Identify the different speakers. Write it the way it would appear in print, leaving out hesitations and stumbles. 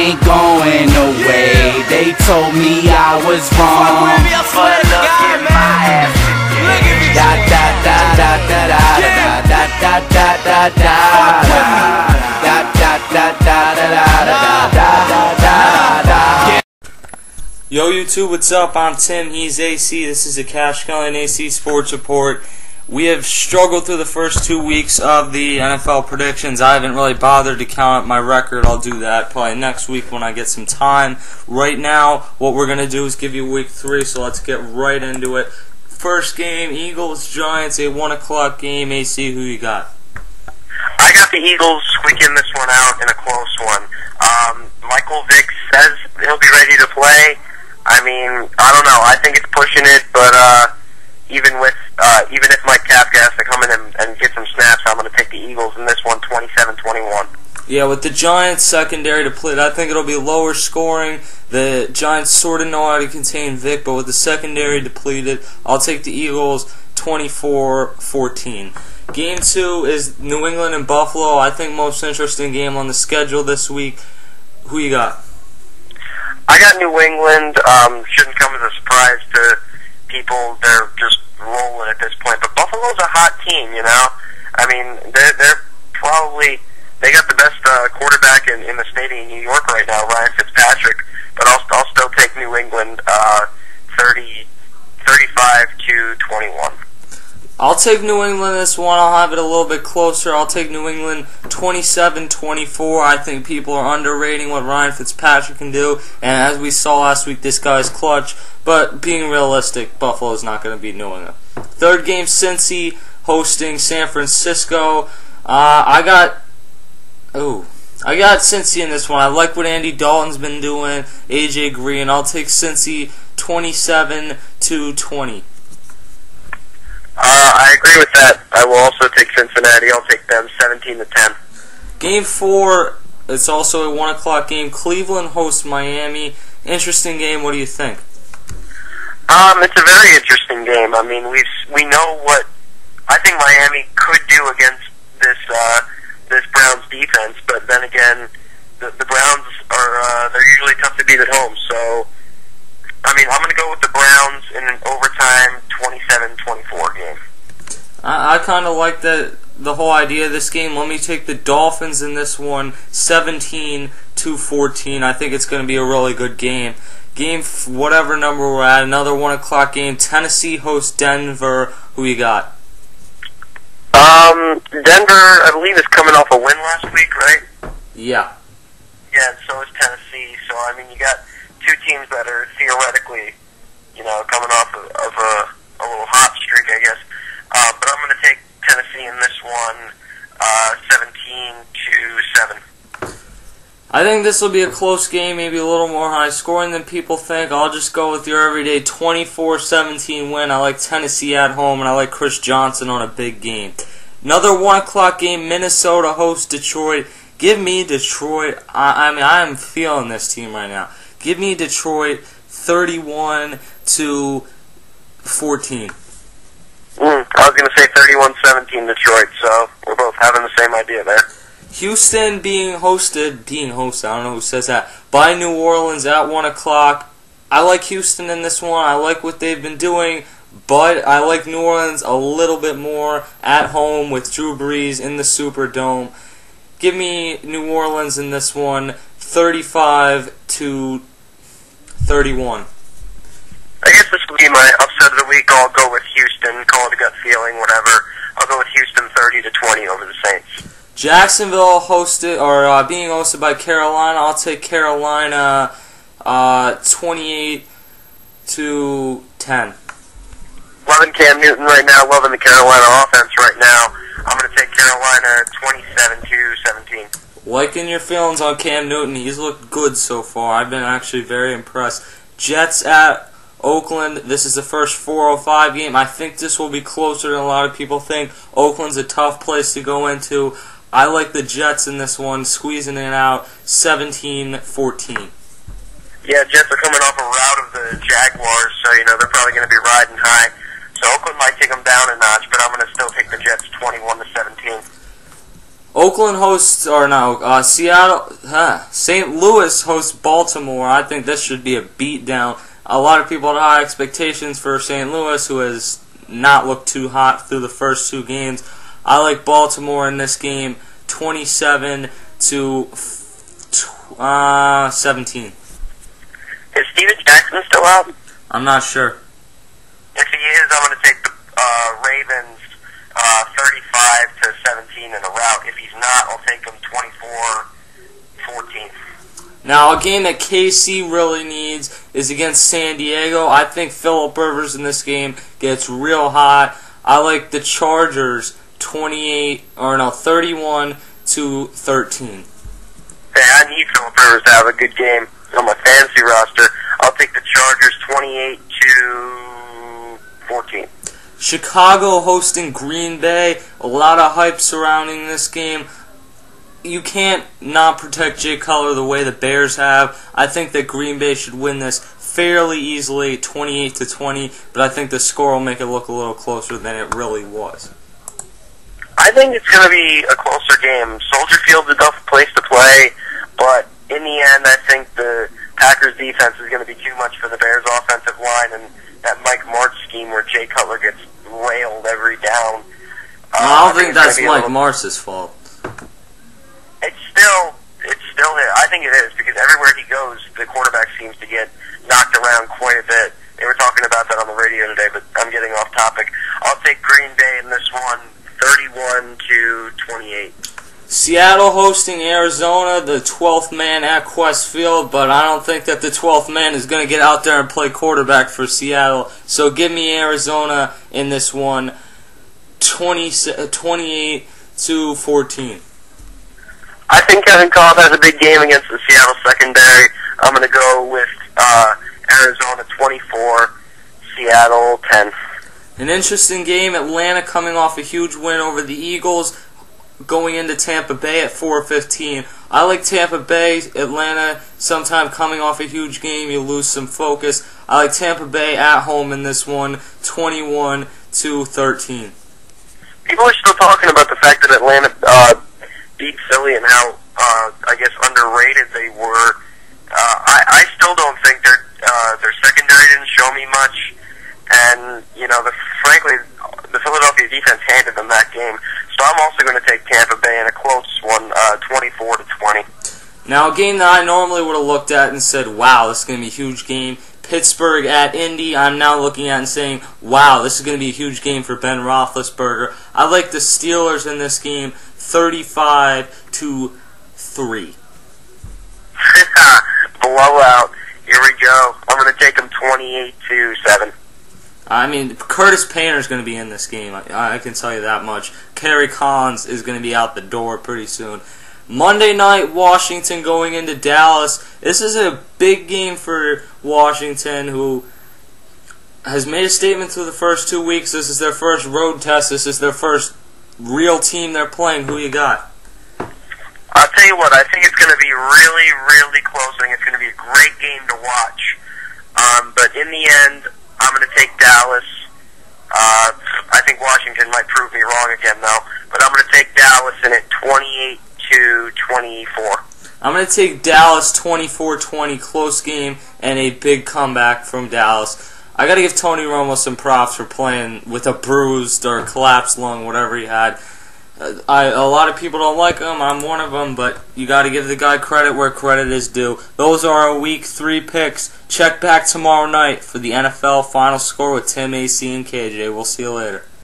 Speaker 1: ain't going away. They told me I was wrong, but look at my ass today. Da da da da da da da da da da da da da da da da da da.
Speaker 2: Yo YouTube, what's up? I'm Tim, he's AC. This is the Cash Kelly AC Sports Report. We have struggled through the first 2 weeks of the NFL predictions. I haven't really bothered to count up my record. I'll do that probably next week when I get some time. Right now, what we're going to do is give you week 3, so let's get right into it. First game, Eagles-Giants, a 1 o'clock game. AC, who you got?
Speaker 3: I got the Eagles squeaking this one out in a close one. Michael Vick says he'll be ready to play. I mean, I don't know. I think it's pushing it, but even if Mike Kafka has to come in and get some snaps, I'm going to take the Eagles in this one, 27-21.
Speaker 2: Yeah, with the Giants secondary depleted, I think it'll be lower scoring. The Giants sort of know how to contain Vic, but with the secondary depleted, I'll take the Eagles 24-14. Game 2 is New England and Buffalo. I think most interesting game on the schedule this week. Who you got?
Speaker 3: I got New England. Shouldn't come as a surprise to people. They're just rolling at this point. But Buffalo's a hot team, you know. I mean, they're probably, they got the best quarterback in the state of New York right now, Ryan Fitzpatrick. But I'll still take New England 35-21.
Speaker 2: I'll take New England this one. I'll have it a little bit closer. I'll take New England 27-24. I think people are underrating what Ryan Fitzpatrick can do. And as we saw last week, this guy's clutch. But being realistic, Buffalo's not going to beat New England. Third game, Cincy hosting San Francisco. I got Cincy in this one. I like what Andy Dalton's been doing. AJ Green. I'll take Cincy 27-20.
Speaker 3: I agree with that. I will also take Cincinnati. I'll take them 17-10.
Speaker 2: Game 4, it's also a 1 o'clock game. Cleveland hosts Miami. Interesting game. What do you think?
Speaker 3: It's a very interesting game. I mean, we know what I think Miami could do against this Browns defense, but then again, the Browns are they're usually tough to beat at home. So, I mean, I'm going to go with the Browns in an overtime 27-24 game.
Speaker 2: I kind of like the whole idea of this game. Let me take the Dolphins in this one, 17-14. I think it's going to be a really good game. Game, whatever number we're at, another 1 o'clock game. Tennessee hosts Denver. Who you got?
Speaker 3: Denver, I believe, is coming off a win last week, right?
Speaker 2: Yeah.
Speaker 3: Yeah, and so is Tennessee. So, I mean, you got two teams that are theoretically, you know, coming off of a little hot streak, I guess. But I'm going to take Tennessee in this one, 17-7.
Speaker 2: I think this will be a close game, maybe a little more high scoring than people think. I'll just go with your everyday 24-17 win. I like Tennessee at home, and I like Chris Johnson on a big game. Another 1 o'clock game, Minnesota hosts Detroit. Give me Detroit. I mean, I am feeling this team right now. Give me Detroit 31-14.
Speaker 3: I was going to say 31-17 Detroit, so we're both having the same idea there.
Speaker 2: Houston being hosted, I don't know who says that, by New Orleans at 1 o'clock. I like Houston in this one. I like what they've been doing, but I like New Orleans a little bit more at home with Drew Brees in the Superdome. Give me New Orleans in this one, 35-31.
Speaker 3: I guess this will be my upset of the week. I'll go with Houston, call it a gut feeling, whatever. I'll go with Houston 30-20 over the Saints.
Speaker 2: Jacksonville being hosted by Carolina. I'll take Carolina 28-10.
Speaker 3: Loving Cam Newton right now, loving the Carolina offense right now. I'm going to take Carolina 27-17.
Speaker 2: Liking your feelings on Cam Newton. He's looked good so far. I've been actually very impressed. Jets at Oakland. This is the first 4:05 game. I think this will be closer than a lot of people think. Oakland's a tough place to go into. I like the Jets in this one, squeezing it out 17-14.
Speaker 3: Yeah, Jets are coming off a rout of the Jaguars, so, you know, they're probably going to be riding high. So Oakland might take them down a notch, but I'm going to still take the Jets 21-17.
Speaker 2: Oakland hosts, or no, St. Louis hosts Baltimore. I think this should be a beatdown. A lot of people had high expectations for St. Louis, who has not looked too hot through the first two games. I like Baltimore in this game, 27 to 17.
Speaker 3: Is Steven Jackson still out?
Speaker 2: I'm not sure.
Speaker 3: If he is, I'm going to take the Ravens 35 to 17 in a rout. If he's not, I'll take him 24-14.
Speaker 2: Now, a game that KC really needs is against San Diego. I think Phillip Rivers in this game gets real hot. I like the Chargers 31 to 13.
Speaker 3: Hey, I need Phillip Rivers to have a good game on my fantasy roster. I'll take the Chargers 28 to 14.
Speaker 2: Chicago hosting Green Bay. A lot of hype surrounding this game. You can't not protect Jay Cutler the way the Bears have. I think that Green Bay should win this fairly easily, 28 to 20, but I think the score will make it look a little closer than it really was.
Speaker 3: I think it's going to be a closer game. Soldier Field's a tough place to play, but in the end, I think the Packers' defense is going to be too much for the Bears' offensive line, and that Mike Martz scheme where Jay Cutler gets railed every down.
Speaker 2: I don't think that's Mike Martz's fault.
Speaker 3: It's still there. I think it is, because everywhere he goes, the quarterback seems to get knocked around quite a bit. They were talking about that on the radio today, but I'm getting off topic. I'll take Green Bay in this one, 31 to 28.
Speaker 2: Seattle hosting Arizona, the 12th man at Quest Field, but I don't think that the 12th man is going to get out there and play quarterback for Seattle. So give me Arizona in this one, 28 to 14.
Speaker 3: I think Kevin Kolb has a big game against the Seattle secondary. I'm going to go with Arizona 24, Seattle 10.
Speaker 2: An interesting game, Atlanta coming off a huge win over the Eagles, going into Tampa Bay at 4:15. I like Tampa Bay. Atlanta, sometime coming off a huge game, you lose some focus. I like Tampa Bay at home in this one, 21 to 13.
Speaker 3: People are still talking about the fact that Atlanta beat Philly and how, I guess, underrated they were. I still don't think their secondary didn't show me much, and frankly, the Philadelphia defense handed them that game. So I'm also going to take Tampa Bay in a close one, 24 to 20.
Speaker 2: Now, a game that I normally would have looked at and said, wow, this is going to be a huge game. Pittsburgh at Indy, I'm now looking at and saying, wow, this is going to be a huge game for Ben Roethlisberger. I like the Steelers in this game, 35 to 3.
Speaker 3: Blowout. Here we go. I'm going to take them 28 to 7.
Speaker 2: I mean, Curtis Painter's going to be in this game. I can tell you that much. Kerry Collins is going to be out the door pretty soon. Monday night, Washington going into Dallas. This is a big game for Washington, who has made a statement through the first 2 weeks. This is their first road test. This is their first real team they're playing. Who you got?
Speaker 3: I'll tell you what, I think it's going to be really, really close. I think it's going to be a great game to watch. But in the end, I'm going to take Dallas. I think Washington might prove me wrong again, though. But I'm going to take Dallas in it 28 to 24.
Speaker 2: I'm going to take Dallas 24-20, close game, and a big comeback from Dallas. I got to give Tony Romo some props for playing with a bruised or collapsed lung, whatever he had. A lot of people don't like him. I'm one of them, but you got to give the guy credit where credit is due. Those are our Week 3 picks. Check back tomorrow night for the NFL Final Score with Tim, AC, and KJ. We'll see you later.